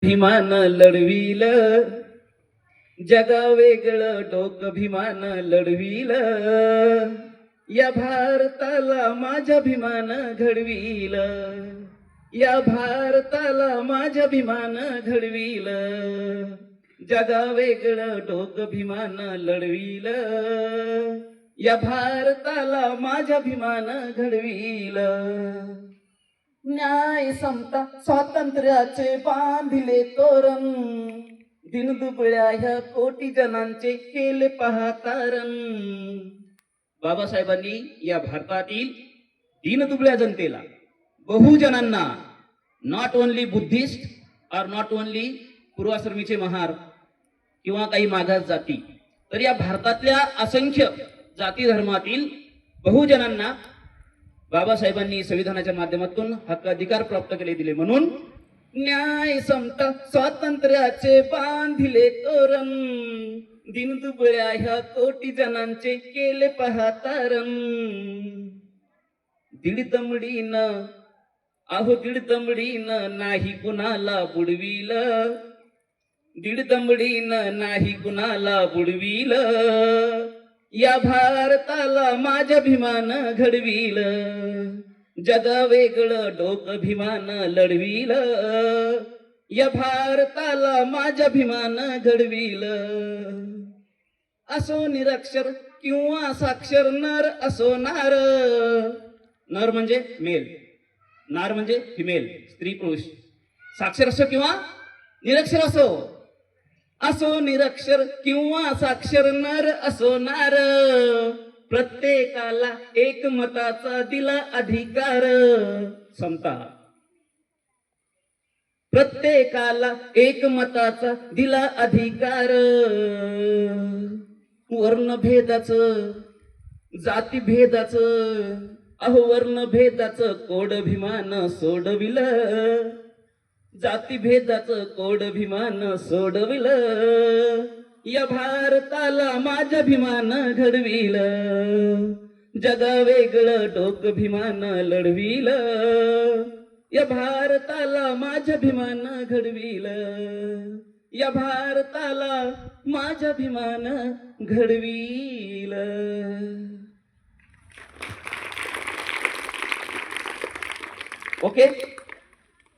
अभिमान लढविल जगा वेगळं डोक अभिमान लढविल या भारताला माझ्या अभिमान घडविल या भारताला माझ्या अभिमान घडविल जगा वेगळं डोक अभिमान लढविल या भारताला माझ्या अभिमान घडविल न्याय समता स्वातंत्र्याचे बांधिले तोरण दिनदुबळ्या ह्या कोटी जनांचे केले पहातारण बाबासाहेबांनी या भारतातील दीनदुबळ्या जनतेला बहुजनांना नॉट ओनली बुद्धिस्ट और नॉट ओनली पूर्वाश्रमीचे महार किंवा काही मागास जाती तर या भारतातल्या असंख्य जाती धर्मातील बहुजनांना बाबासाहेबांनी संविधानाच्या माध्यमातून हक्क अधिकार प्राप्त केले दिले म्हणून न्याय समता स्वातंत्र्याचे बांधिले तोरण दिनदुबळ्या ह्या कोटी जनांचे केले पहातारण दीड दमडीनं अहो दीड दमडीनं नाही कुणाला बुडविल दीड दमडीनं नाही कुणाला बुडविल या भारताला माझ्या अभिमान घडविल जगा वेगळं डोक अभिमान लढविल या भारताला माझ्या अभिमान घडविल असो निरक्षर किंवा साक्षर नर असो नार नर म्हणजे मेल नार म्हणजे फिमेल स्त्री पुरुष साक्षर असो किंवा निरक्षर असो असो निरक्षर किंवा साक्षर नर असो नार प्रत्येकाला एकमताचा दिला अधिकार समता प्रत्येकाला एकमताचा दिला अधिकार वर्णभेदाचं जातीभेदाचं अहो वर्णभेदाचं कोड अभिमान सोडविल जातीभेदाचं कोड अभिमान सोडविल या भारताला माझ्या अभिमान घडविल जगा वेगळं डोक अभिमान लढविल या भारताला माझ्या अभिमान घडविल या भारताला माझ्या अभिमान घडविल ओके